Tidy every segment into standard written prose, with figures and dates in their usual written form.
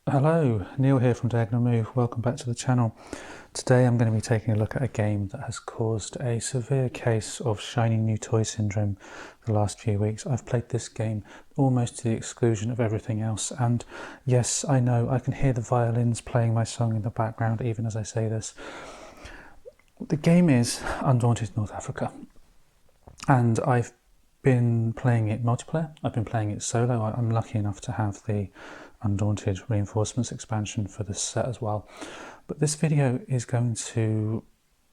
Hello, Neil here from Diagonal Move. Welcome back to the channel. Today I'm going to be taking a look at a game that has caused a severe case of shiny new toy syndrome the last few weeks. I've played this game almost to the exclusion of everything else, and yes, I know I can hear the violins playing my song in the background even as I say this. The game is Undaunted North Africa, and I've been playing it multiplayer. I've been playing it solo. I'm lucky enough to have the Undaunted Reinforcements expansion for this set as well. But this video is going to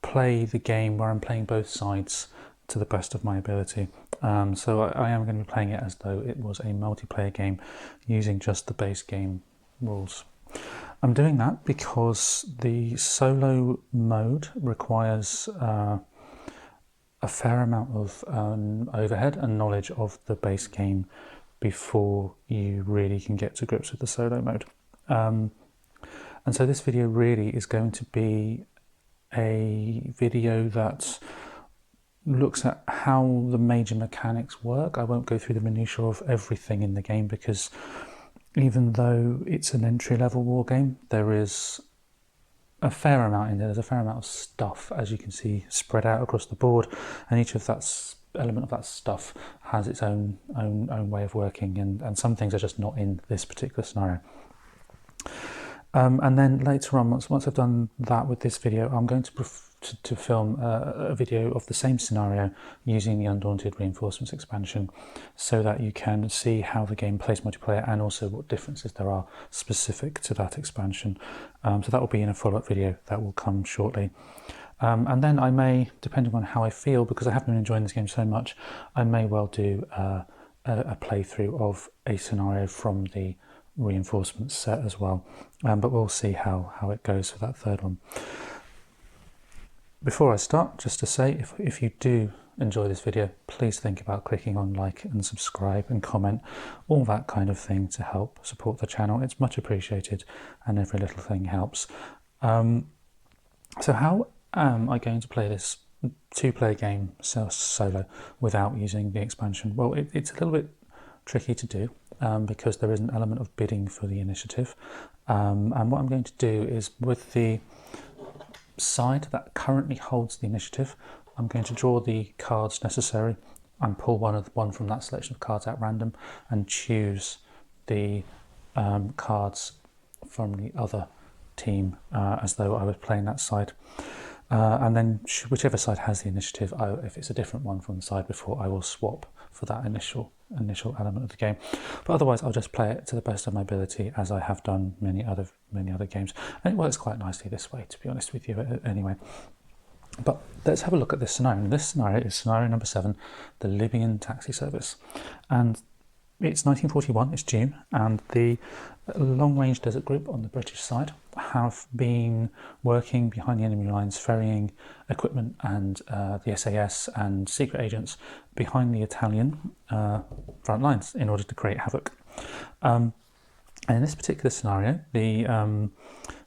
play the game where I'm playing both sides to the best of my ability. So I am going to be playing it as though it was a multiplayer game using just the base game rules. I'm doing that because the solo mode requires a fair amount of overhead and knowledge of the base game before you really can get to grips with the solo mode. And so this video really is going to be a video that looks at how the major mechanics work. I won't go through the minutiae of everything in the game because even though it's an entry-level war game, there is a fair amount in there. There's a fair amount of stuff, as you can see, spread out across the board, and each of that element of that stuff has its own way of working, and some things are just not in this particular scenario. And then later on, once I've done that with this video, I'm going to film a video of the same scenario using the Undaunted Reinforcements expansion, so that you can see how the game plays multiplayer and also what differences there are specific to that expansion. So that will be in a follow-up video that will come shortly. And then I may, depending on how I feel, because I have been enjoying this game so much, I may well do a playthrough of a scenario from the reinforcements set as well. But we'll see how it goes for that third one. Before I start, just to say, if you do enjoy this video, please think about clicking on like and subscribe and comment, all that kind of thing to help support the channel. It's much appreciated and every little thing helps. So how am I going to play this two-player game solo without using the expansion? Well, it's a little bit tricky to do because there is an element of bidding for the initiative. And what I'm going to do is, with the side that currently holds the initiative, I'm going to draw the cards necessary and pull one from that selection of cards at random and choose the cards from the other team as though I was playing that side. And then whichever side has the initiative, if it's a different one from the side before, I will swap for that initial element of the game. But otherwise, I'll just play it to the best of my ability, as I have done many other games, and it works quite nicely this way, to be honest with you. Anyway, but let's have a look at this scenario. This scenario is scenario number 7, the Libyan taxi service, and it's 1941, it's June, and the long-range desert group on the British side have been working behind the enemy lines, ferrying equipment and the SAS and secret agents behind the Italian front lines in order to create havoc. And in this particular scenario, the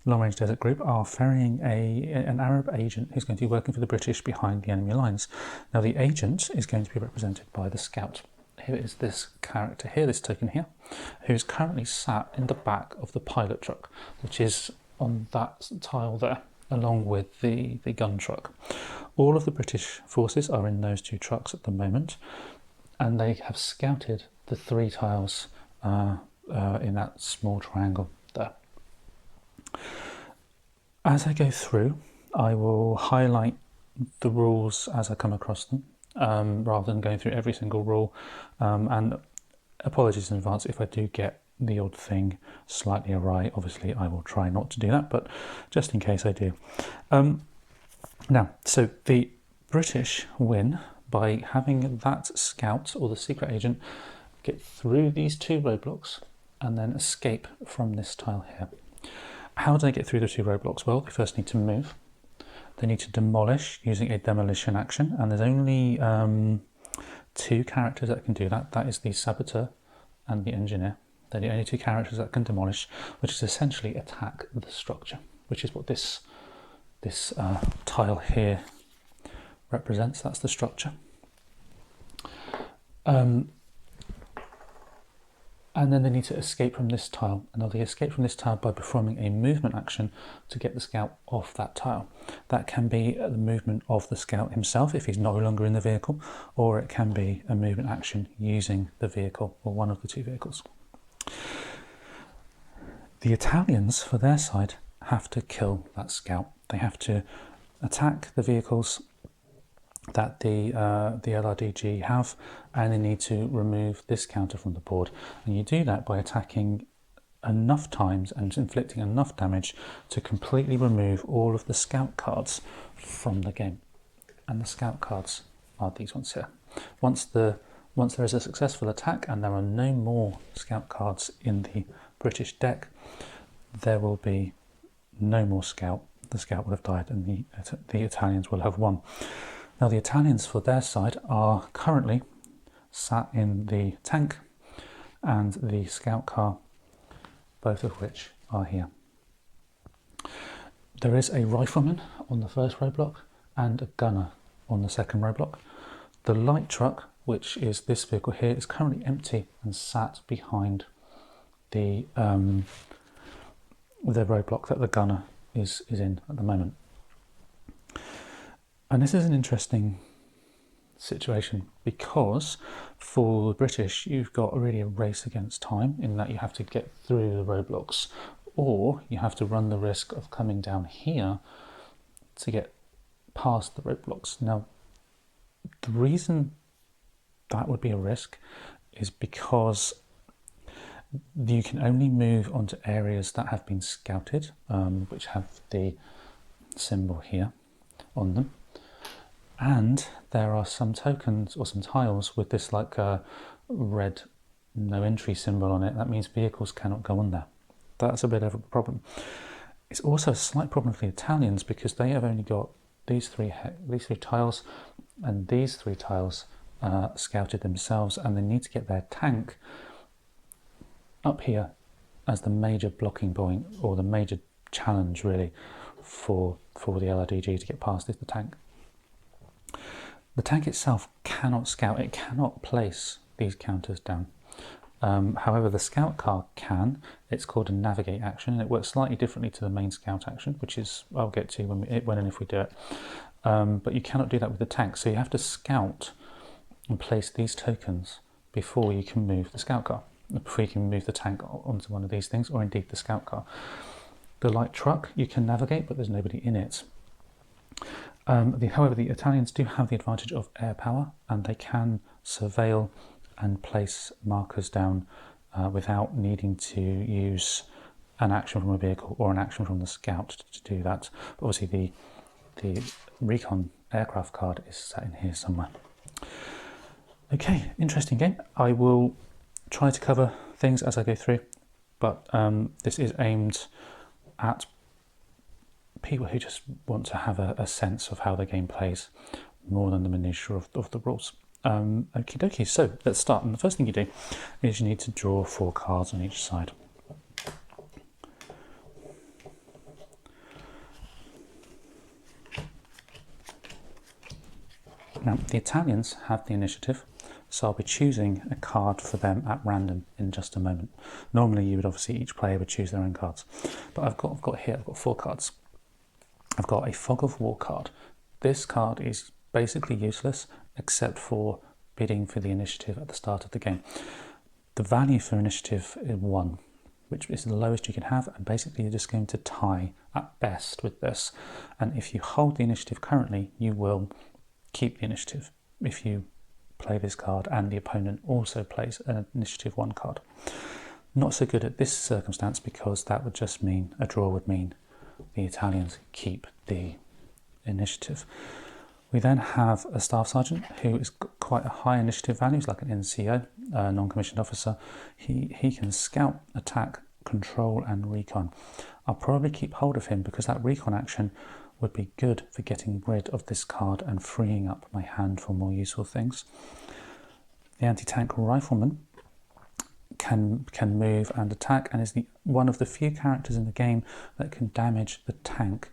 long-range desert group are ferrying an Arab agent who's going to be working for the British behind the enemy lines. Now, the agent is going to be represented by the scout. Here is this character here, this token here, who's currently sat in the back of the pilot truck, which is on that tile there, along with the gun truck. All of the British forces are in those two trucks at the moment, and they have scouted the 3 tiles in that small triangle there. As I go through, I will highlight the rules as I come across them, rather than going through every single rule, and apologies in advance if I do get the odd thing slightly awry. Obviously I will try not to do that, but just in case I do. Now, so the British win by having that scout or the secret agent get through these 2 roadblocks and then escape from this tile here. How do they get through the 2 roadblocks? Well, they first need to move. They need to demolish using a demolition action, and there's only 2 characters that can do that. That is the saboteur and the engineer. They're the only 2 characters that can demolish, which is essentially attack the structure, which is what this tile here represents. That's the structure. And then they need to escape from this tile. And they escape from this tile by performing a movement action to get the scout off that tile. That can be the movement of the scout himself if he's no longer in the vehicle, or it can be a movement action using the vehicle or one of the two vehicles. The Italians, for their side, have to kill that scout. They have to attack the vehicles that the LRDG have, and they need to remove this counter from the board. And you do that by attacking enough times and inflicting enough damage to completely remove all of the scout cards from the game. And the scout cards are these ones here. Once there is a successful attack and there are no more scout cards in the British deck, there will be no more scout. The scout will have died and the Italians will have won. Now the Italians, for their side, are currently sat in the tank and the scout car, both of which are here. There is a rifleman on the first roadblock and a gunner on the second roadblock. The light truck, which is this vehicle here, is currently empty and sat behind the roadblock that the gunner is in at the moment. And this is an interesting situation because for the British, you've got really a race against time in that you have to get through the roadblocks, or you have to run the risk of coming down here to get past the roadblocks. Now, the reason that would be a risk is because you can only move onto areas that have been scouted, which have the symbol here on them. And there are some tokens or some tiles with this like red no entry symbol on it. That means vehicles cannot go on there. That's a bit of a problem. It's also a slight problem for the Italians because they have only got these three tiles and these three tiles scouted themselves, and they need to get their tank up here as the major blocking point or the major challenge really for the LRDG to get past is the tank. The tank itself cannot scout, it cannot place these counters down. However, the scout car can. It's called a navigate action, and it works slightly differently to the main scout action, which is I'll get to when and if we do it. But you cannot do that with the tank, so you have to scout and place these tokens before you can move the scout car, before you can move the tank onto one of these things, or indeed the scout car. The light truck you can navigate, but there's nobody in it. However, the Italians do have the advantage of air power, and they can surveil and place markers down without needing to use an action from a vehicle or an action from the scout to do that. But obviously the recon aircraft card is sat in here somewhere. Okay, interesting game. I will try to cover things as I go through, but this is aimed at people who just want to have a sense of how the game plays more than the minutiae of the rules. Okie dokie, so let's start. And the first thing you do is you need to draw 4 cards on each side. Now, the Italians have the initiative, so I'll be choosing a card for them at random in just a moment. Normally, you would obviously, each player would choose their own cards. But I've got 4 cards. I've got a Fog of War card. This card is basically useless except for bidding for the initiative at the start of the game. The value for initiative is 1, which is the lowest you can have, and basically you're just going to tie at best with this. And if you hold the initiative currently, you will keep the initiative if you play this card and the opponent also plays an initiative 1 card. Not so good at this circumstance because that would just mean a draw would mean the Italians keep the initiative. We then have a staff sergeant who is quite a high initiative value, he's like an NCO, non-commissioned officer. He can scout, attack, control and recon. I'll probably keep hold of him because that recon action would be good for getting rid of this card and freeing up my hand for more useful things. The anti-tank rifleman can move and attack and is one of the few characters in the game that can damage the tank.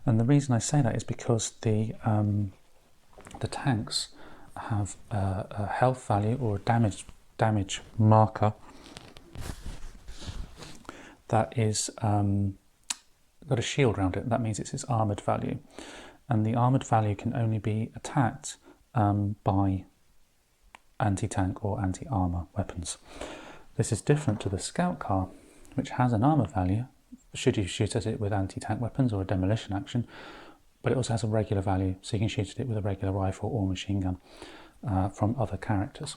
And the reason I say that is because the tanks have a health value or a damage marker that is got a shield around it. That means it's its armoured value. And the armoured value can only be attacked by anti-tank or anti-armour weapons. This is different to the scout car, which has an armour value should you shoot at it with anti-tank weapons or a demolition action, but it also has a regular value, so you can shoot at it with a regular rifle or machine gun from other characters.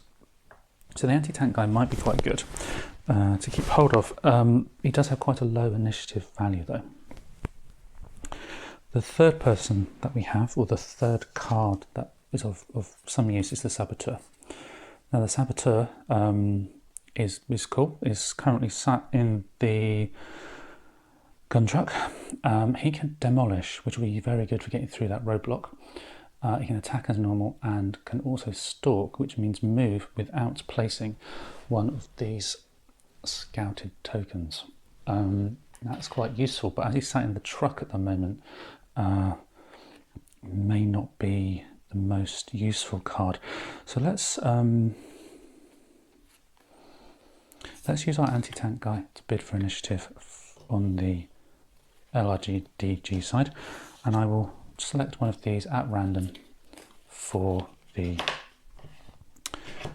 So the anti-tank guy might be quite good to keep hold of. He does have quite a low initiative value though. The third person that we have, or the third card that is of some use, is the Saboteur. Now the Saboteur is cool, is currently sat in the gun truck. He can demolish, which will be very good for getting through that roadblock. He can attack as normal and can also stalk, which means move without placing one of these scouted tokens. That's quite useful, but as he's sat in the truck at the moment, may not be the most useful card. So let's use our anti-tank guy to bid for initiative on the LRGDG side, and I will select one of these at random for the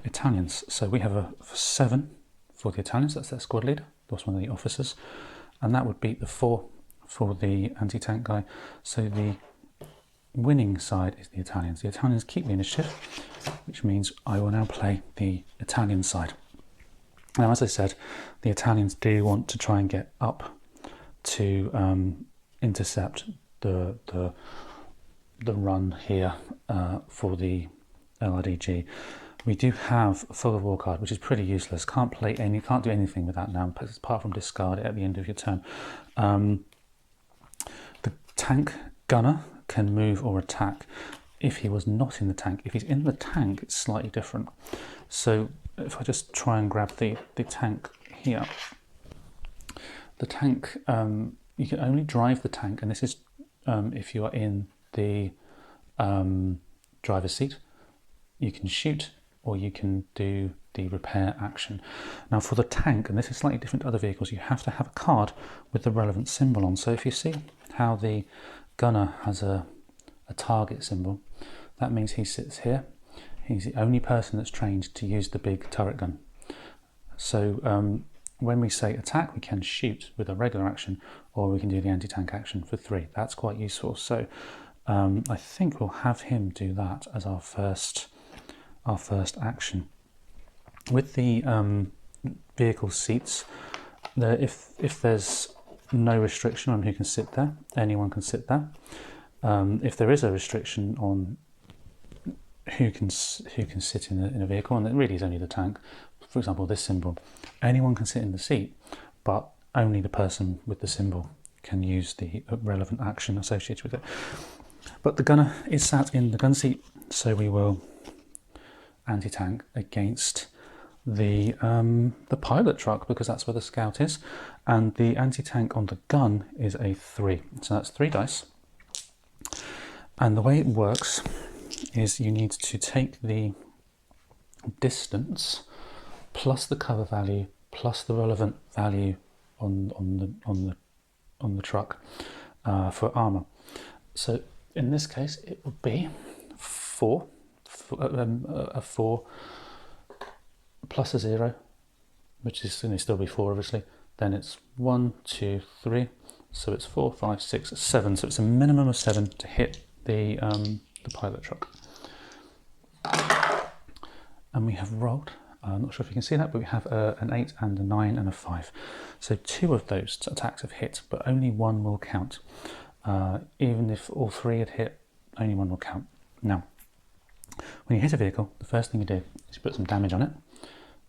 Italians. So we have a 7 for the Italians, that's their squad leader, that's one of the officers, and that would beat the 4 for the anti-tank guy. So the winning side is the Italians. The Italians keep the initiative, which means I will now play the Italian side. Now, as I said, the Italians do want to try and get up to intercept the run here for the LRDG. We do have Fog of War card, which is pretty useless. Can't do anything with that now, apart from discard it at the end of your turn. The tank gunner can move or attack if he was not in the tank. If he's in the tank, it's slightly different. So if I just try and grab the tank here, the tank, you can only drive the tank, and this is if you are in the driver's seat. You can shoot or you can do the repair action. Now for the tank, and this is slightly different to other vehicles, you have to have a card with the relevant symbol on. So if you see how the gunner has a target symbol, that means he sits here. He's the only person that's trained to use the big turret gun. So when we say attack, we can shoot with a regular action, or we can do the anti-tank action for 3. That's quite useful. So I think we'll have him do that as our first action. With the vehicle seats, if there's no restriction on who can sit there, anyone can sit there. If there is a restriction on who can sit in a vehicle, and it really is only the tank, for example this symbol, anyone can sit in the seat, but only the person with the symbol can use the relevant action associated with it. But the gunner is sat in the gun seat, so we will anti-tank against the pilot truck, because that's where the scout is, and the anti-tank on the gun is a 3, so that's 3 dice. And the way it works is you need to take the distance plus the cover value plus the relevant value on the truck for armor. So in this case it would be 4 plus a 0, which is going to still be 4 obviously. Then it's 1, 2, 3, so it's 4, 5, 6, 7. So it's a minimum of 7 to hit the pilot truck. And we have rolled, I'm not sure if you can see that, but we have an 8 and a 9 and a 5. So 2 of those attacks have hit, but only 1 will count. Even if all 3 had hit, only 1 will count. Now, when you hit a vehicle, the first thing you do is you put some damage on it,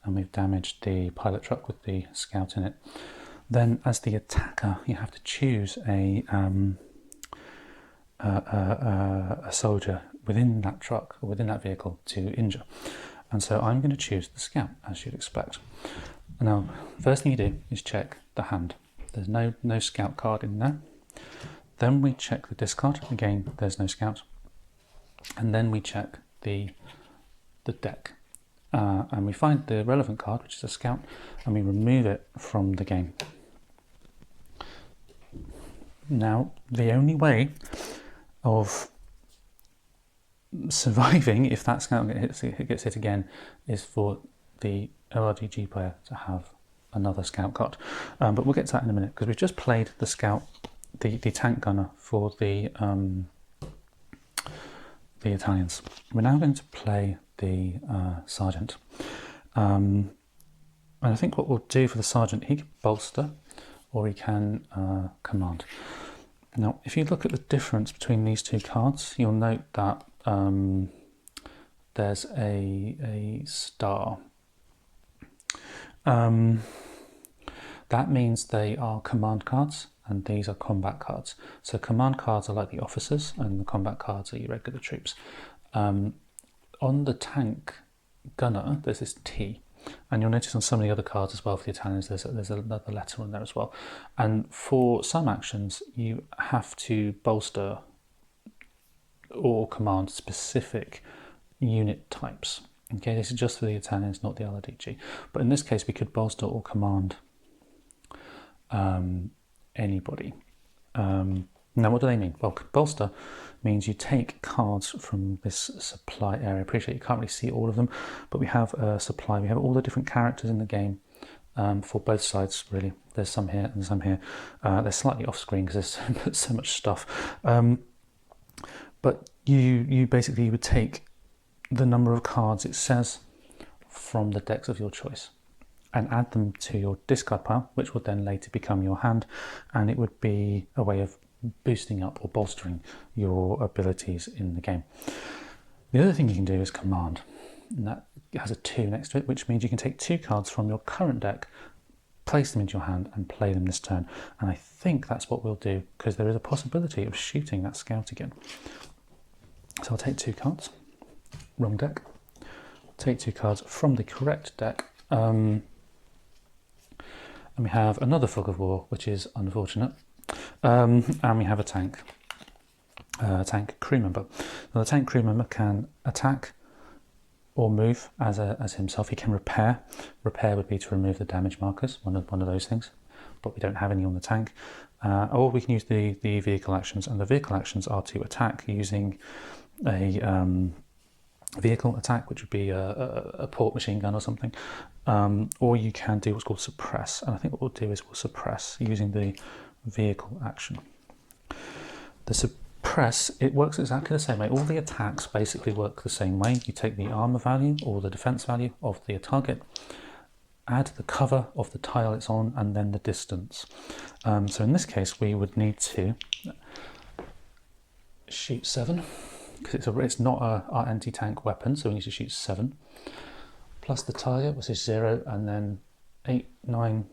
and we've damaged the pilot truck with the scout in it. Then as the attacker, you have to choose a soldier within that truck or within that vehicle to injure. And so I'm going to choose the scout, as you'd expect. Now, first thing you do is check the hand. There's no scout card in there. Then we check the discard. Again, there's no scout. And then we check the deck. And we find the relevant card, which is a scout, and we remove it from the game. Now, the only way of surviving if that scout gets hit again is for the ORDG player to have another scout card. But we'll get to that in a minute, because we've just played the scout, the tank gunner for the Italians. We're now going to play the sergeant. And I think what we'll do for the sergeant, he can bolster or he can command. Now, if you look at the difference between these two cards, you'll note that there's a star. That means they are command cards and these are combat cards. So command cards are like the officers and the combat cards are your regular troops. On the tank gunner, there's this T. And you'll notice on some of the other cards as well for the Italians, there's another letter on there as well. And for some actions, you have to bolster or command specific unit types. Okay, this is just for the Italians, not the LRDG. But in this case, we could bolster or command anybody. Now, what do they mean? Well, bolster means you take cards from this supply area. I appreciate you can't really see all of them, but we have a supply. We have all the different characters in the game for both sides, really. There's some here and some here. They're slightly off screen because there's so much stuff. But you basically would take the number of cards it says from the decks of your choice and add them to your discard pile, which would then later become your hand, and it would be a way of boosting up or bolstering your abilities in the game. The other thing you can do is command, and that has a 2 next to it, which means you can take 2 cards from your current deck, place them into your hand and play them this turn. And I think that's what we'll do, because there is a possibility of shooting that scout again. So I'll take 2 cards, wrong deck, take 2 cards from the correct deck, and we have another Fog of War, which is unfortunate. And we have a tank crew member. Now the tank crew member can attack or move as himself. He can repair. Repair would be to remove the damage markers, one of those things, but we don't have any on the tank. Or we can use the vehicle actions, and the vehicle actions are to attack using a vehicle attack, which would be a port machine gun or something, or you can do what's called suppress, and I think what we'll do is we'll suppress using the vehicle action. The suppress, it works exactly the same way. All the attacks basically work the same way. You take the armor value or the defense value of the target, add the cover of the tile it's on, and then the distance. So in this case we would need to shoot 7, because it's not our anti-tank weapon, so we need to shoot 7 plus the target, which is 0, and then 8, 9,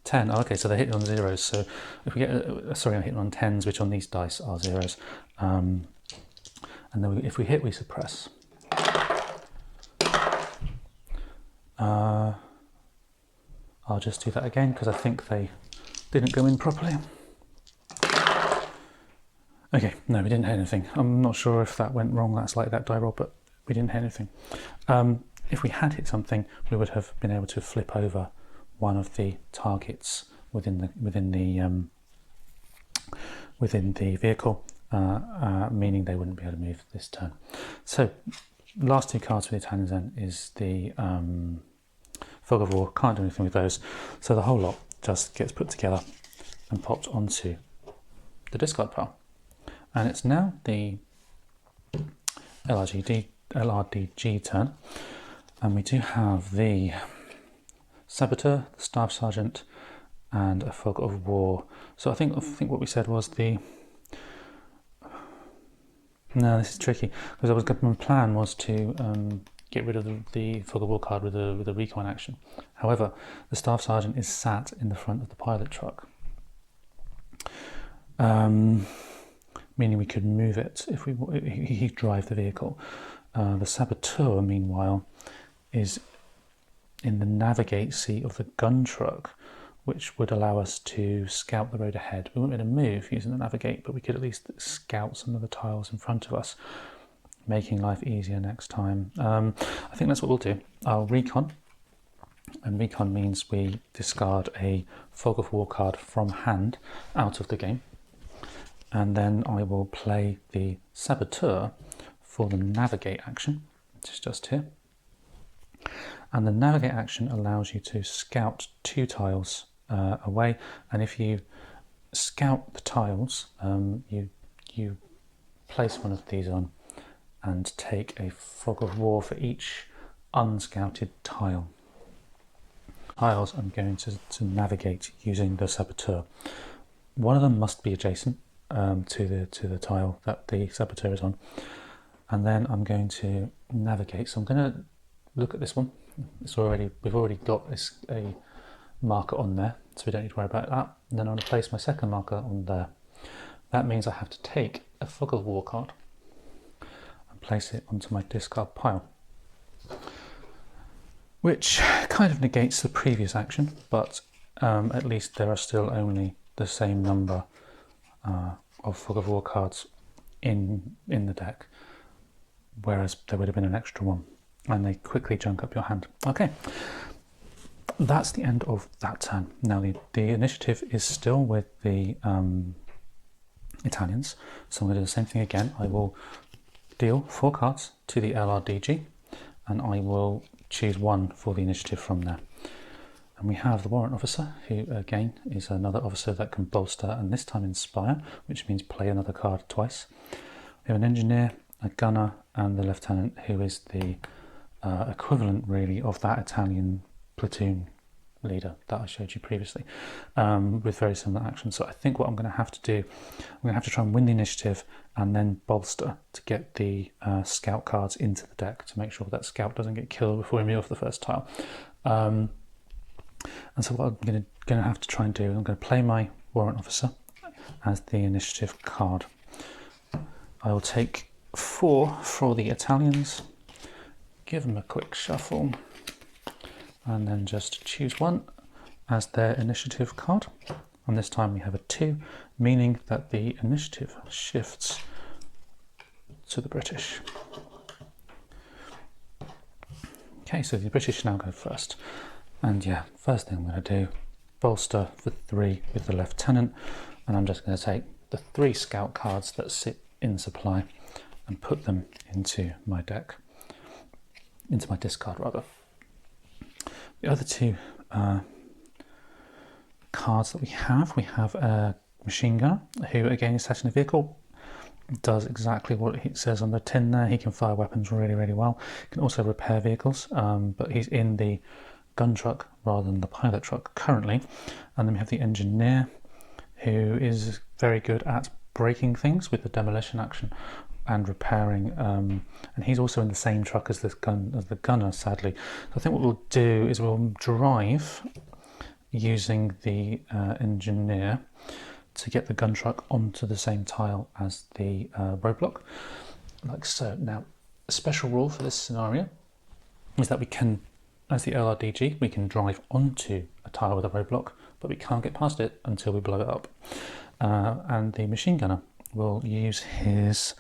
10. Oh, okay, so they're hitting on 0s. So if we get, sorry, I'm hitting on 10s, which on these dice are 0s. And then if we hit, we suppress. I'll just do that again because I think they didn't go in properly. Okay, no, we didn't hit anything. I'm not sure if that went wrong, that's like that die roll, but we didn't hit anything. If we had hit something, we would have been able to flip over one of the targets within the vehicle, meaning they wouldn't be able to move this turn. So, last 2 cards for the Italians then is the Fog of War. Can't do anything with those, so the whole lot just gets put together and popped onto the discard pile. And it's now the LRDG turn, and we do have the Saboteur, the Staff Sergeant, and a Fog of War. So I think what we said was the... No, this is tricky, because my plan was to get rid of the Fog of War card with a recon action. However, the Staff Sergeant is sat in the front of the pilot truck, meaning we could move it if he drive the vehicle. The Saboteur, meanwhile, is in the navigate seat of the gun truck, which would allow us to scout the road ahead. We wouldn't be able to move using the navigate, but we could at least scout some of the tiles in front of us, making life easier next time. I think that's what we'll do. I'll recon And recon means we discard a fog of war card from hand out of the game. And then I will play the saboteur for the navigate action, which is just here. And the navigate action allows you to scout 2 tiles away, and if you scout the tiles, you place one of these on and take a fog of war for each unscouted tile. Tiles I'm going to navigate using the saboteur. One of them must be adjacent to the tile that the saboteur is on, and then I'm going to navigate. So I'm going to look at this one. We've already got a marker on there, so we don't need to worry about that. And then I'm going to place my second marker on there. That means I have to take a fog of war card and place it onto my discard pile, which kind of negates the previous action, but at least there are still only the same number of fog of war cards in the deck, whereas there would have been an extra one, and they quickly junk up your hand. Okay, that's the end of that turn. Now the initiative is still with the Italians, so I'm going to do the same thing again. I will deal 4 cards to the LRDG, and I will choose 1 for the initiative from there. And we have the warrant officer, who again is another officer that can bolster and this time inspire, which means play another card twice. We have an engineer, a gunner, and the lieutenant, who is the equivalent really of that Italian platoon leader that I showed you previously, with very similar actions. So I think what I'm going to have to do, I'm going to have to try and win the initiative and then bolster to get the scout cards into the deck to make sure that scout doesn't get killed before we move off the first tile. And so what I'm going to have to try and do, I'm going to play my warrant officer as the initiative card. I will take 4 for the Italians, give them a quick shuffle, and then just choose 1 as their initiative card. And this time we have a 2, meaning that the initiative shifts to the British. Okay, so the British now go first. And yeah, first thing I'm going to do, bolster for 3 with the lieutenant, and I'm just going to take the 3 scout cards that sit in supply and put them into my deck, into my discard rather. The other 2 cards that we have a machine gunner, who again is set in a vehicle, does exactly what it says on the tin there. He can fire weapons really, really well. He can also repair vehicles, but he's in the gun truck rather than the pilot truck currently. And then we have the engineer, who is very good at breaking things with the demolition action and repairing, and he's also in the same truck as the gunner, sadly. So I think what we'll do is we'll drive using the engineer to get the gun truck onto the same tile as the roadblock, like so. Now, a special rule for this scenario is that we can, as the LRDG, we can drive onto a tile with a roadblock, but we can't get past it until we blow it up. And the machine gunner will use his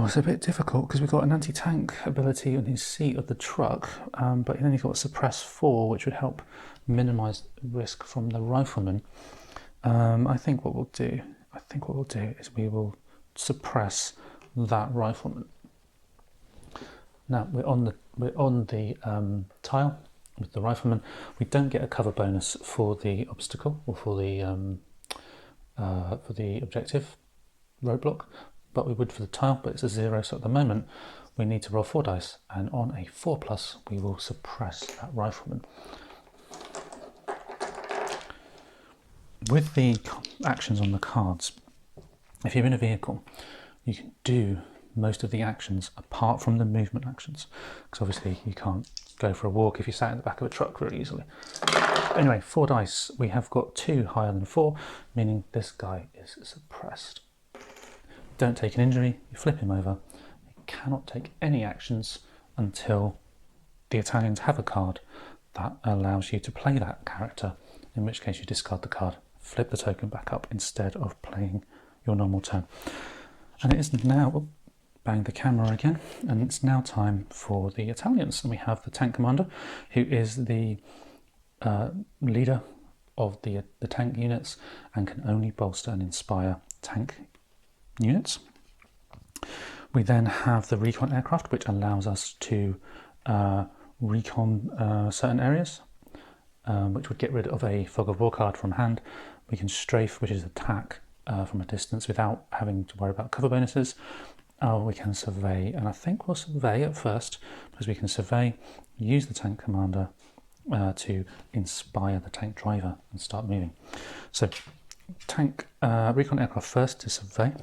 it's a bit difficult because we've got an anti-tank ability on his seat of the truck, but then he's got suppress 4, which would help minimise risk from the rifleman. I think what we'll do is we will suppress that rifleman. Now we're on the tile with the rifleman. We don't get a cover bonus for the obstacle or for the objective roadblock, but we would for the tile, but it's a 0, so at the moment we need to roll 4 dice, and on a 4+ we will suppress that rifleman. With the actions on the cards, if you're in a vehicle, you can do most of the actions apart from the movement actions, because obviously you can't go for a walk if you sat in the back of a truck very easily. Anyway, 4 dice, we have got 2 higher than 4, meaning this guy is suppressed. Don't take an injury, you flip him over. You cannot take any actions until the Italians have a card that allows you to play that character, in which case you discard the card, flip the token back up instead of playing your normal turn. And it is now bang the camera again, and it's now time for the Italians. And we have the tank commander, who is the leader of the tank units and can only bolster and inspire tank units. We then have the recon aircraft, which allows us to recon certain areas, which would get rid of a fog of war card from hand. We can strafe, which is attack from a distance without having to worry about cover bonuses. We can survey, and I think we'll survey at first because we can survey, use the tank commander to inspire the tank driver and start moving. So tank recon aircraft first to survey,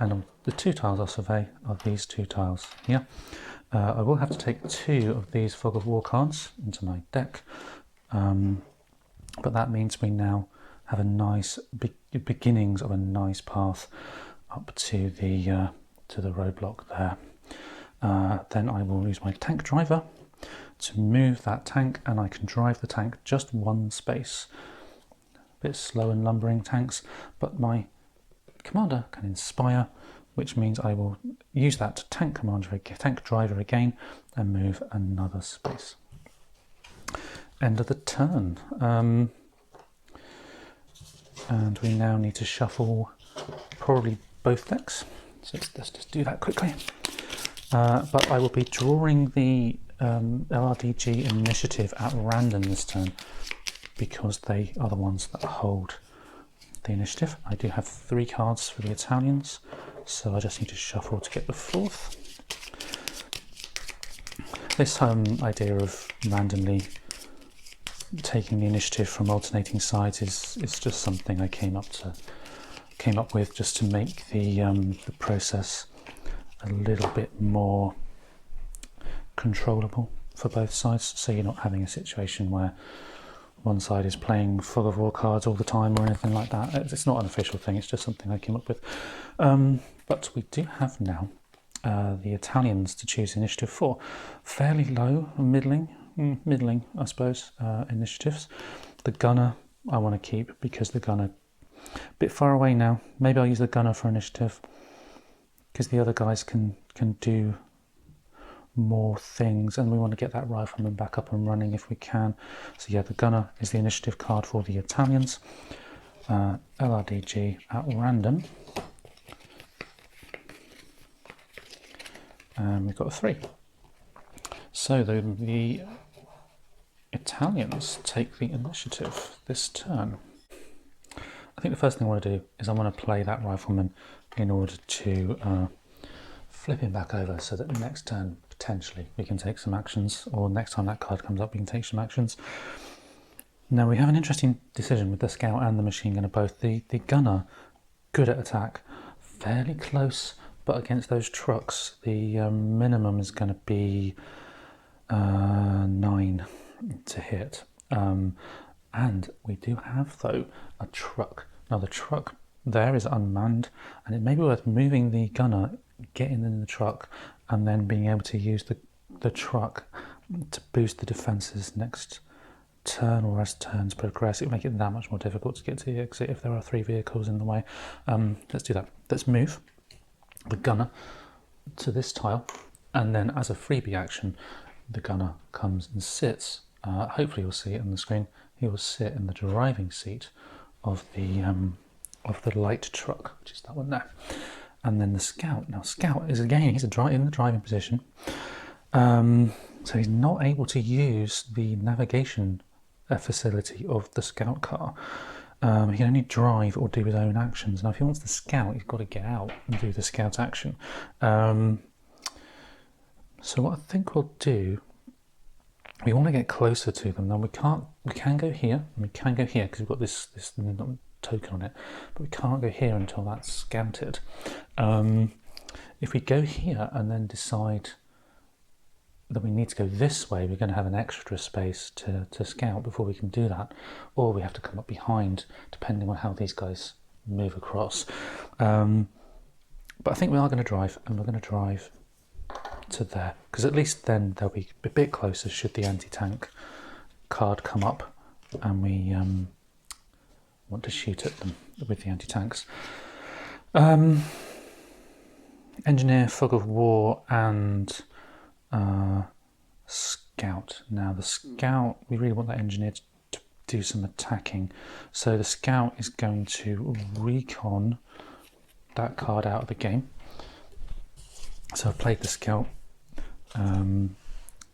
and the two tiles I'll survey are these two tiles here. I will have to take 2 of these fog of war cards into my deck, but that means we now have a nice beginnings of a nice path up to the roadblock there. Then I will use my tank driver to move that tank, and I can drive the tank just one space. A bit slow and lumbering tanks, but my commander can inspire, which means I will use that tank driver again and move another space. End of the turn. And we now need to shuffle probably both decks. So let's just do that quickly. But I will be drawing the LRDG initiative at random this turn because they are the ones that hold the initiative. I do have 3 cards for the Italians, so I just need to shuffle to get the 4th. This idea of randomly taking the initiative from alternating sides is just something I came up with just to make the process a little bit more controllable for both sides, so you're not having a situation where one side is playing fog of war cards all the time or anything like that. It's not an official thing, it's just something I came up with. But we do have now the Italians to choose initiative for. Fairly low, middling I suppose, initiatives. The gunner I want to keep because the gunner a bit far away now. Maybe I'll use the gunner for initiative because the other guys can do more things, and we want to get that rifleman back up and running if we can. So yeah, the gunner is the initiative card for the Italians. LRDG at random, and we've got a 3. So the Italians take the initiative this turn. I think the first thing I want to do is I want to play that rifleman in order to flip him back over so that next turn potentially we can take some actions, or next time that card comes up we can take some actions. Now we have an interesting decision with the scout and the machine gunner both. The gunner, good at attack, fairly close, but against those trucks the minimum is going to be 9 to hit. And we do have though a truck. Now the truck there is unmanned, and it may be worth moving the gunner, getting in the truck, and then being able to use the truck to boost the defences next turn, or as turns progress. It will make it that much more difficult to get to the exit if there are 3 vehicles in the way. Let's do that. Let's move the gunner to this tile, and then as a freebie action the gunner comes and sits. Hopefully you'll see it on the screen. He will sit in the driving seat of the light truck, which is that one there. And then the scout. Now scout is again, he's in the driving position, so he's not able to use the navigation facility of the scout car. He can only drive or do his own actions. Now if he wants to scout, he's got to get out and do the scout action. So what I think we'll do, we want to get closer to them. Now we can go here, and we can go here because we've got this token on it, but we can't go here until that's scouted. If we go here and then decide that we need to go this way, we're going to have an extra space to scout before we can do that, or we have to come up behind depending on how these guys move across. But I think we are going to drive, and we're going to drive to there because at least then they'll be a bit closer should the anti-tank card come up and we want to shoot at them with the anti-tanks. Engineer, fog of war, and scout. Now the scout, we really want that engineer to do some attacking. So the scout is going to recon that card out of the game. So I've played the scout, and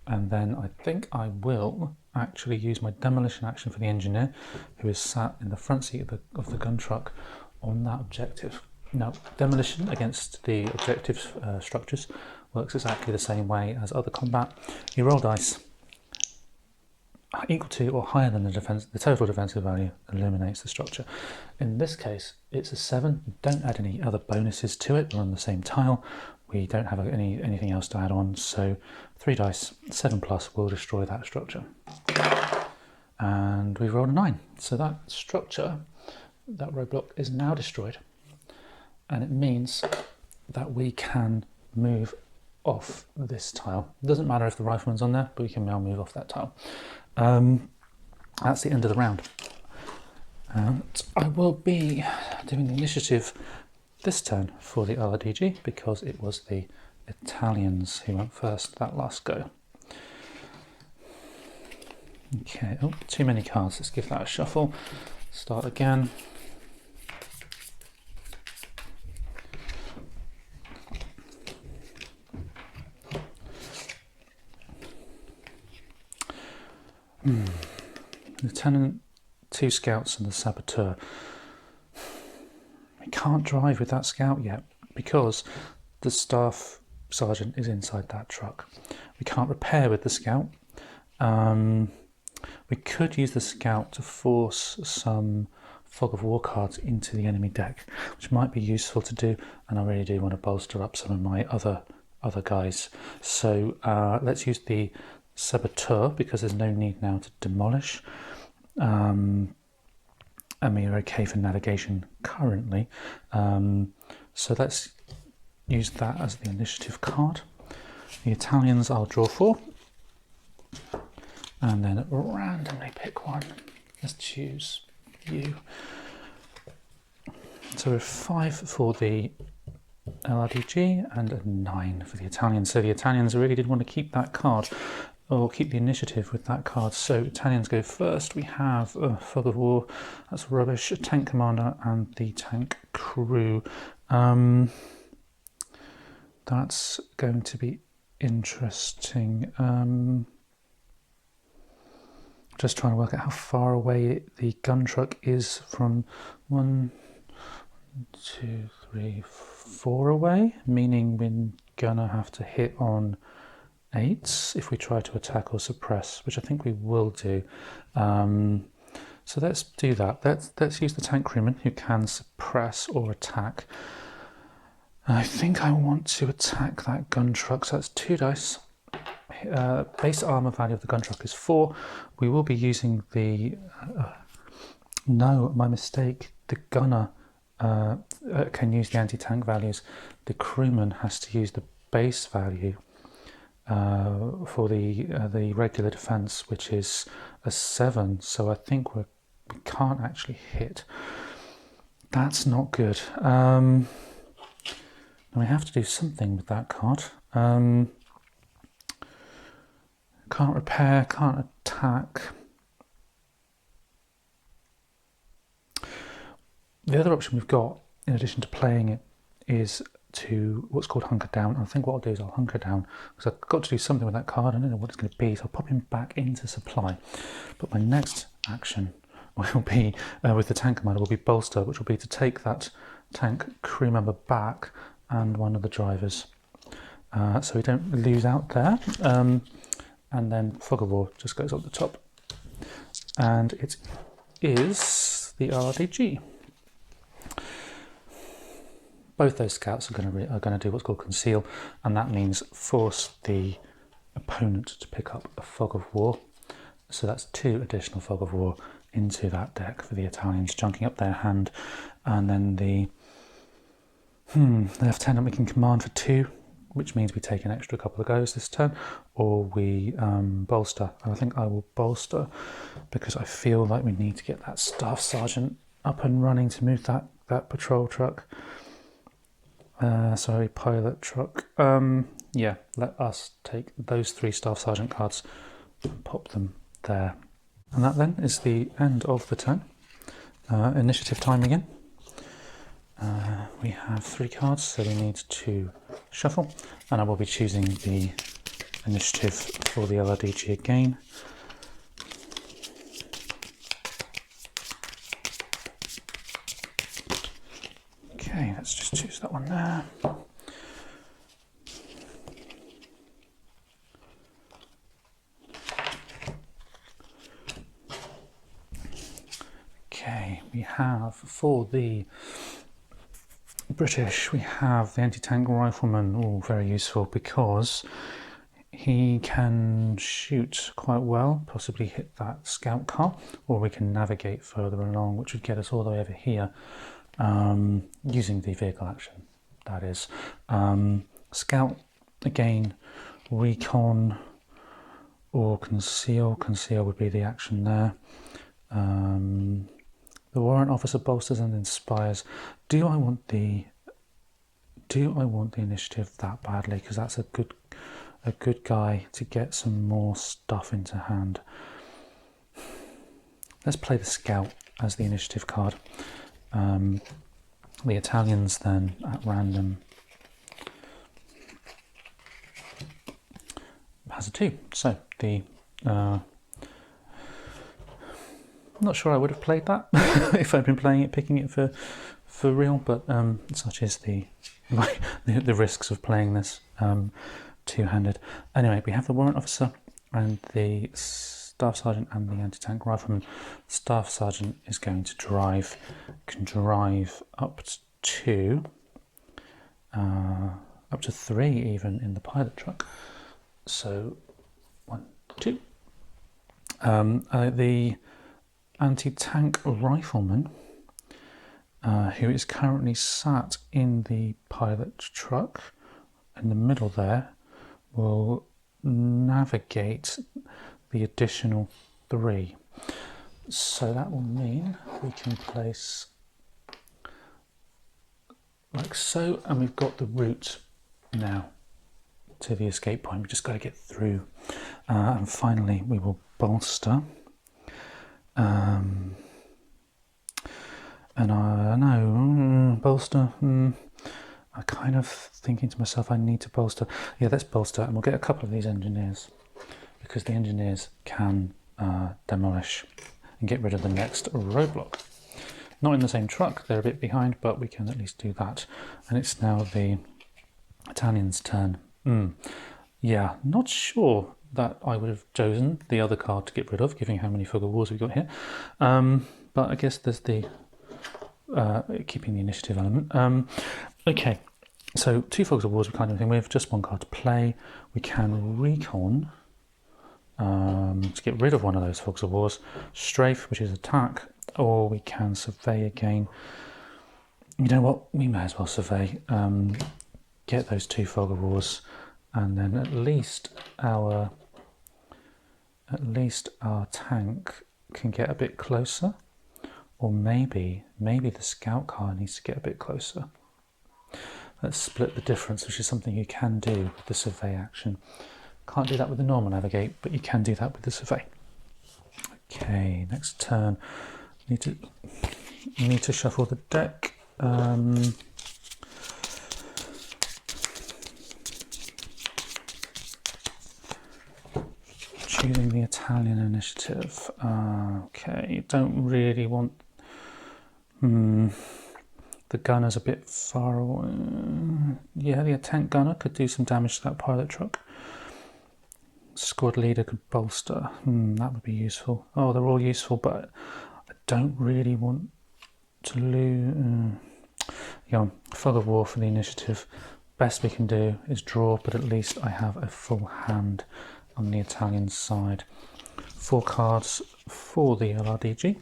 then I think I will actually use my demolition action for the engineer, who is sat in the front seat of the gun truck on that objective. Now, demolition against the objective structures works exactly the same way as other combat. You roll dice equal to or higher than the total defensive value eliminates the structure. In this case, it's a 7. We don't add any other bonuses to it. We're on the same tile. We don't have anything else to add on. So 3 dice, 7+ will destroy that structure. And we've rolled a 9. So that structure, that roadblock, is now destroyed. And it means that we can move off this tile. It doesn't matter if the rifleman's on there, but we can now move off that tile. That's the end of the round. And I will be doing the initiative this turn for the RDG because it was the Italians who went first that last go. Okay, oh, too many cards. Let's give that a shuffle. Start again. Lieutenant, 2 scouts and the saboteur. We can't drive with that scout yet because the staff sergeant is inside that truck. We can't repair with the scout. We could use the scout to force some fog of war cards into the enemy deck, which might be useful to do, and I really do want to bolster up some of my other guys. So let's use the saboteur because there's no need now to demolish, and we are okay for navigation currently. So let's use that as the initiative card. The Italians I'll draw 4, and then randomly pick one. Let's choose you. So we're 5 for the LRDG and a 9 for the Italians. So the Italians really did want to keep that card, or keep the initiative with that card. So Italians go first. We have Fog of War, that's rubbish, a tank commander and the tank crew. That's going to be interesting. Just trying to work out how far away the gun truck is from 1, 2, 3, 4 away, meaning we're gonna have to hit on 8s if we try to attack or suppress, which I think we will do. So let's do that. Let's use the tank crewman who can suppress or attack. I think I want to attack that gun truck, so that's 2 dice. Base armor value of the gun truck is 4. We will be using the... no, my mistake. The gunner can use the anti-tank values. The crewman has to use the base value for the regular defense, which is a 7. So I think we can't actually hit. That's not good. And we have to do something with that card. Can't repair, can't attack. The other option we've got, in addition to playing it, is to what's called hunker down. I think what I'll do is I'll hunker down because I've got to do something with that card. I don't know what it's going to be, so I'll pop him back into supply. But my next action will be, with the tank commander, will be bolster, which will be to take that tank crew member back and one of the drivers. So we don't lose out there. And then Fog of War just goes on the top. And it is the RDG. Both those scouts are going to do what's called conceal, and that means force the opponent to pick up a Fog of War. So that's 2 additional Fog of War into that deck for the Italians, chunking up their hand. And then the lieutenant we can command for 2, which means we take an extra couple of goes this turn, or we bolster. And I think I will bolster because I feel like we need to get that staff sergeant up and running to move that patrol truck. Sorry, pilot truck. Yeah, let us take those 3 Staff Sergeant cards and pop them there. And that then is the end of the turn. Initiative time again. We have 3 cards, so we need to shuffle, and I will be choosing the initiative for the LRDG again. Okay, let's just choose that one there. Okay, we have for the British, we have the anti-tank rifleman. Oh, very useful because he can shoot quite well, possibly hit that scout car, or we can navigate further along, which would get us all the way over here, using the vehicle action, that is. Scout, again, recon or conceal. Conceal would be the action there. The warrant officer bolsters and inspires. Do I want the initiative that badly? Because that's a good guy to get some more stuff into hand. Let's play the scout as the initiative card. The Italians then at random has a 2. So the I'm not sure I would have played that if I'd been playing it, picking it for real, but such is the risks of playing this two-handed. Anyway, we have the warrant officer and the staff sergeant and the anti-tank rifleman. Staff sergeant is going to can drive up to 3 even in the pilot truck. So 1, 2. The anti-tank rifleman, who is currently sat in the pilot truck in the middle there, will navigate the additional 3. So that will mean we can place like so, and we've got the route now to the escape point. We've just got to get through. And finally, we will bolster. And I know, bolster, I'm kind of thinking to myself, I need to bolster. Yeah, let's bolster, and we'll get a couple of these engineers, because the engineers can demolish and get rid of the next roadblock. Not in the same truck, they're a bit behind, but we can at least do that. And it's now the Italians' turn. Yeah, not sure that I would have chosen the other card to get rid of, given how many fog of wars we've got here. But I guess there's the keeping the initiative element. Okay, so 2 fogs of wars we kind of thing. We have just 1 card to play. We can recon to get rid of one of those fogs of wars, strafe, which is attack, or we can survey again. You know what? We may as well survey. Get those 2 fog of wars, and then at least our tank can get a bit closer, or maybe the scout car needs to get a bit closer. Let's split the difference, which is something you can do with the survey action. Can't do that with the normal navigate, but you can do that with the survey. Okay, next turn. Need to shuffle the deck. Choosing the Italian initiative. Okay, don't really want. The gunner's a bit far away. Yeah, the tank gunner could do some damage to that pilot truck. Squad leader could bolster. That would be useful. Oh, they're all useful, but I don't really want to lose. Yeah, fog of war for the initiative. Best we can do is draw, but at least I have a full hand on the Italian side. 4 cards for the LRDG.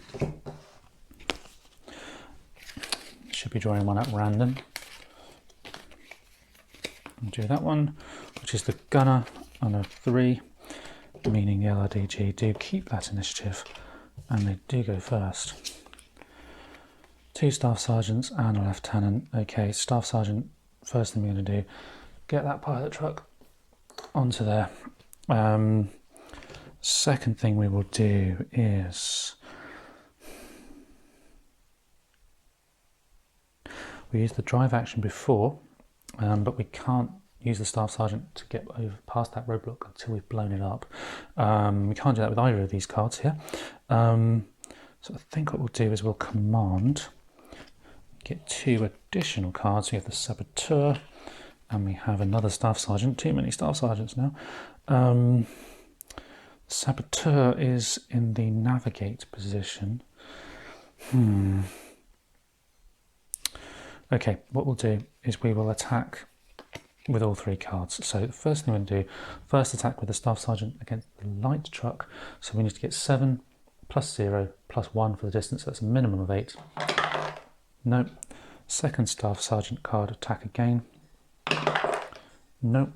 Should be drawing one at random. I'll do that one, which is the gunner on a 3, meaning the LRDG do keep that initiative and they do go first. 2 staff sergeants and a lieutenant. Okay, staff sergeant first thing we're going to do, get that pilot truck onto there. Second thing we will do is we used the drive action before, but we can't use the staff sergeant to get over past that roadblock until we've blown it up. We can't do that with either of these cards here. So I think what we'll do is we'll command get 2 additional cards. We have the Saboteur and we have another staff sergeant. Too many staff sergeants now. Saboteur is in the navigate position. Okay, what we'll do is we will attack with all 3 cards. So the first thing we're going to do, first attack with the staff sergeant against the light truck. So we need to get 7 plus 0 plus 1 for the distance. So that's a minimum of 8. Nope. Second staff sergeant card, attack again. Nope.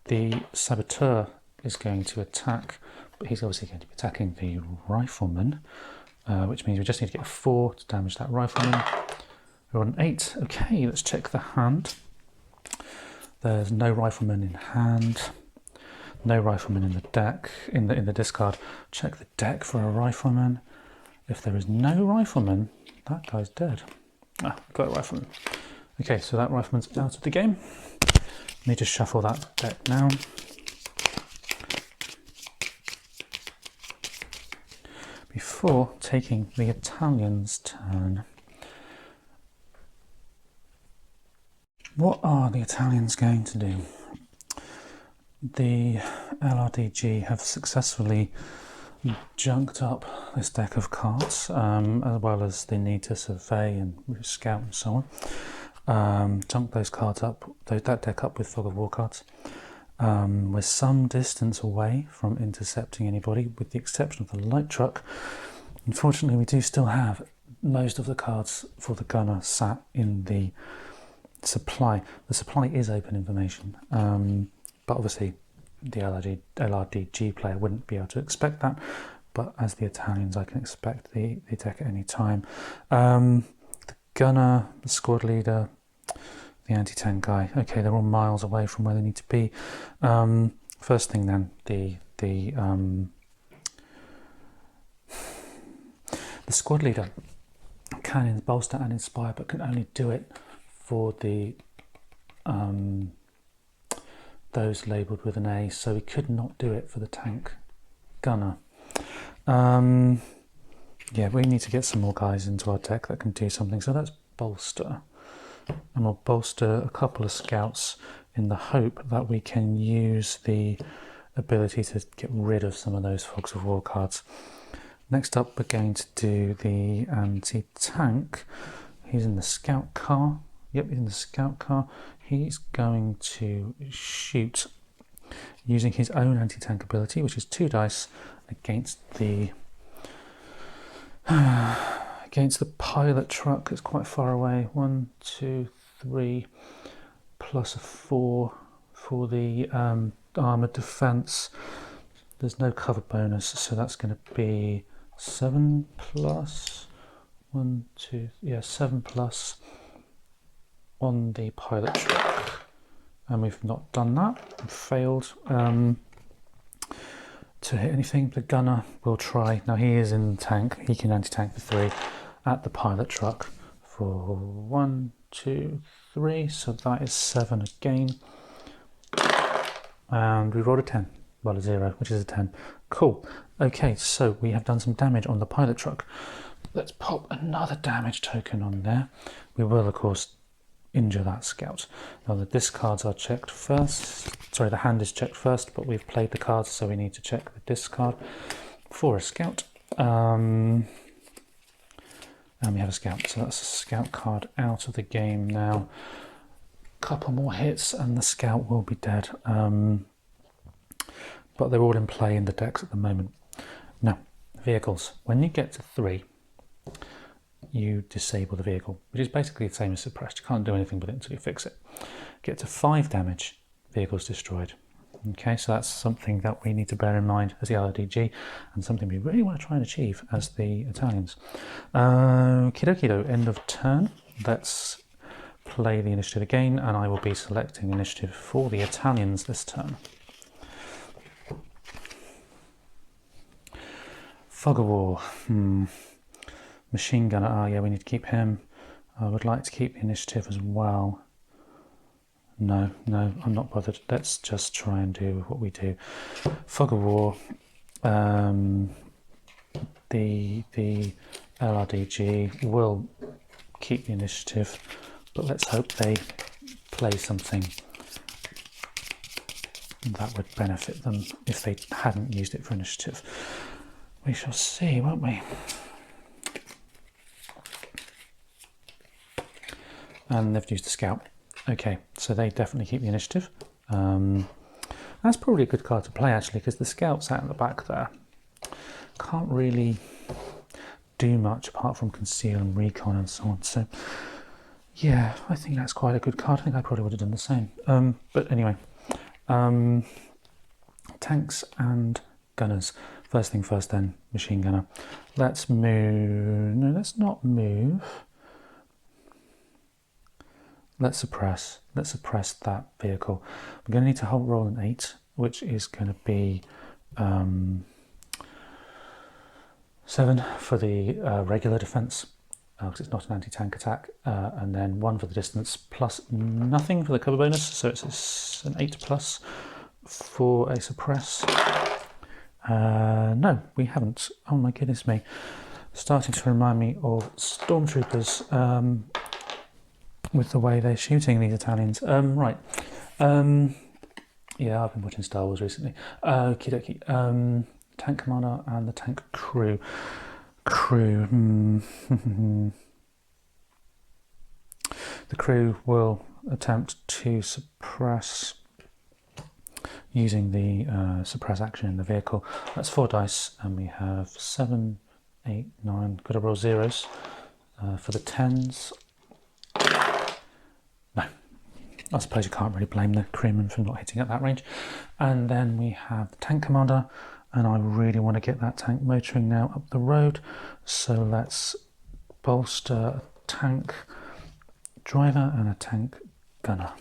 The Saboteur is going to attack, but he's obviously going to be attacking the rifleman, which means we just need to get a 4 to damage that rifleman. We're on 8. Okay, let's check the hand. There's no rifleman in hand, no rifleman in the deck, in the discard. Check the deck for a rifleman. If there is no rifleman, that guy's dead. Got a rifleman. Okay, so that rifleman's out of the game. Need to shuffle that deck now. Before taking the Italian's turn. What are the Italians going to do? The LRDG have successfully junked up this deck of cards, as well as the need to survey and scout and so on. Junked those cards up, that deck up with Fog of War cards. We're some distance away from intercepting anybody, with the exception of the light truck. Unfortunately, we do still have most of the cards for the gunner sat in the supply. The supply is open information, but obviously the LRDG player wouldn't be able to expect that, but as the Italians I can expect the deck at any time. The gunner, the squad leader, the anti-tank guy, okay, they're all miles away from where they need to be. First thing then, the squad leader can bolster and inspire, but can only do it for the those labelled with an A, so we could not do it for the tank gunner. Yeah, we need to get some more guys into our deck that can do something, so let's bolster. And we'll bolster a couple of scouts in the hope that we can use the ability to get rid of some of those Fogs of War cards. Next up, we're going to do the anti-tank. He's in the scout car. Yep, he's in the scout car. He's going to shoot using his own anti-tank ability, which is 2 dice against the pilot truck. It's quite far away. 1, 2, 3, plus a 4 for the armored defense. There's no cover bonus, so that's going to be 7 plus 1, 2, yeah, 7 plus on the pilot truck, and we've not done that. We've failed to hit anything. The gunner will try. Now he is in the tank. He can anti-tank for 3 at the pilot truck for 1, 2, 3. So that is 7 again, and we rolled a 10. Well, a 0, which is a 10. Cool. Okay, so we have done some damage on the pilot truck. Let's pop another damage token on there. We will, of course, injure that scout. Now the discards are checked first. Sorry, the hand is checked first, but we've played the cards, so we need to check the discard for a scout. And we have a scout, so that's a scout card out of the game now. Couple more hits and the scout will be dead. But they're all in play in the decks at the moment. Now, vehicles. When you get to 3, you disable the vehicle, which is basically the same as suppressed. You can't do anything with it until you fix it. Get to 5 damage, vehicle's destroyed. Okay, so that's something that we need to bear in mind as the LRDG, and something we really want to try and achieve as the Italians. Kido, end of turn. Let's play the initiative again, and I will be selecting initiative for the Italians this turn. Fog of War. Machine gunner. Oh yeah, we need to keep him. I would like to keep the initiative as well. No, I'm not bothered. Let's just try and do what we do. Fog of War. The LRDG will keep the initiative, but let's hope they play something that would benefit them if they hadn't used it for initiative. We shall see, won't we? And they've used the scout. Okay, so they definitely keep the initiative. That's probably a good card to play actually, because the scout's out in the back there. Can't really do much apart from conceal and recon and so on. So yeah, I think that's quite a good card. I think I probably would have done the same. But anyway, tanks and gunners. First thing first then, machine gunner. Let's move. No, let's not move. Let's suppress that vehicle. We're going to need to roll an 8, which is going to be 7 for the regular defense, because it's not an anti-tank attack, and then 1 for the distance, plus nothing for the cover bonus, so it's an 8 plus for a suppress. No, we haven't. Oh my goodness me. Starting to remind me of stormtroopers, with the way they're shooting these Italians. Right. Yeah, I've been watching Star Wars recently. Okie dokie. Tank commander and the tank crew. The crew will attempt to suppress using the suppress action in the vehicle. That's 4 dice, and we have 7, 8, 9. Got to roll zeros for the 10s. No, I suppose you can't really blame the crewman for not hitting at that range. And then we have the tank commander, and I really want to get that tank motoring now up the road. So let's bolster a tank driver and a tank gunner.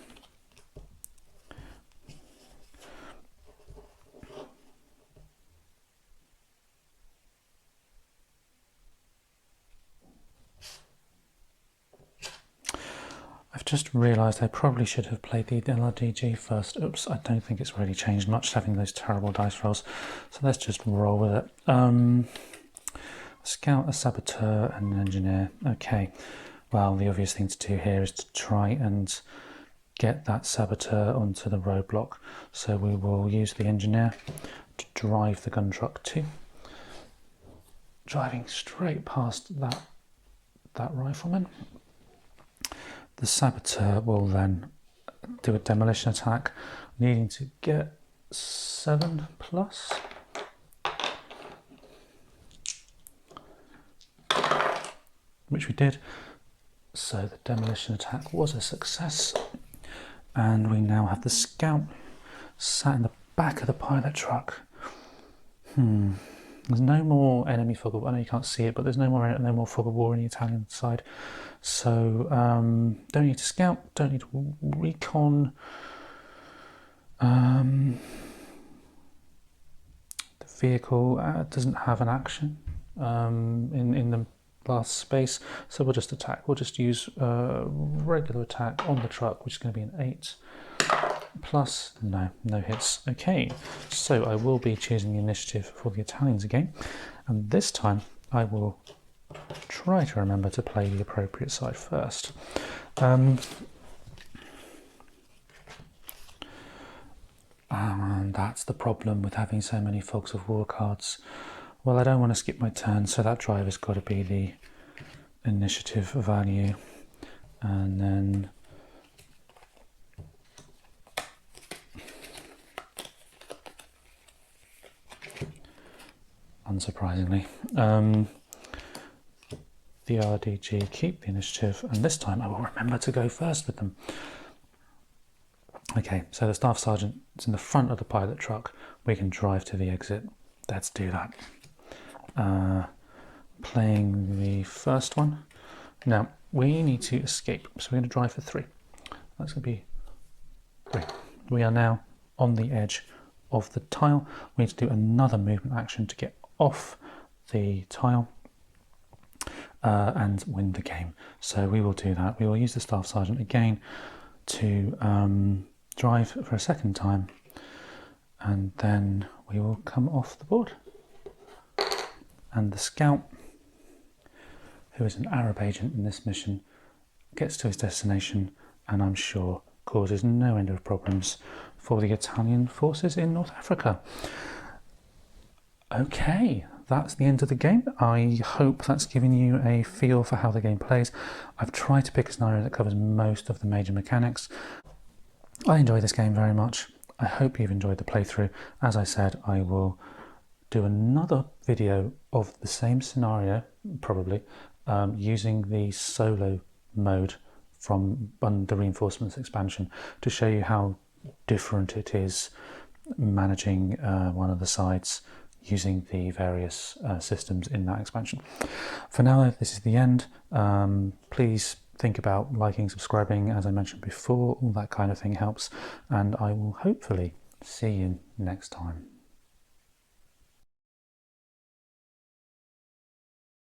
I've just realised I probably should have played the LRDG first. Oops, I don't think it's really changed much having those terrible dice rolls. So let's just roll with it. Scout, a saboteur and an engineer. Okay, well the obvious thing to do here is to try and get that saboteur onto the roadblock. So we will use the engineer to drive the gun truck to. Driving straight past that rifleman. The saboteur will then do a demolition attack, needing to get 7 plus. Which we did. So the demolition attack was a success. And we now have the scout sat in the back of the pilot truck. There's no more enemy fog of war. I know you can't see it, but there's no more fog of war on the Italian side. So don't need to scout, don't need to recon. The vehicle doesn't have an action in the last space, so we'll just attack. We'll just use regular attack on the truck, which is going to be an 8. Plus, no hits. Okay, so I will be choosing the initiative for the Italians again, and this time I will try to remember to play the appropriate side first. And that's the problem with having so many Fogs of War cards. Well, I don't want to skip my turn, so that driver's got to be the initiative value, and then unsurprisingly, the RDG keep the initiative, and this time I will remember to go first with them. Okay, so the staff sergeant is in the front of the pilot truck. We can drive to the exit. Let's do that. Playing the first one. Now, we need to escape. So we're going to drive for 3. That's going to be 3. We are now on the edge of the tile. We need to do another movement action to get off the tile and win the game. So we will do that. We will use the Staff Sergeant again to drive for a second time, and then we will come off the board. And the scout, who is an Arab agent in this mission, gets to his destination and I'm sure causes no end of problems for the Italian forces in North Africa. Okay, that's the end of the game. I hope that's given you a feel for how the game plays. I've tried to pick a scenario that covers most of the major mechanics. I enjoy this game very much. I hope you've enjoyed the playthrough. As I said, I will do another video of the same scenario, probably, using the solo mode from the Reinforcements expansion to show you how different it is managing one of the sides using the various systems in that expansion. For now, this is the end. Please think about liking, subscribing, as I mentioned before, all that kind of thing helps, and I will hopefully see you next time.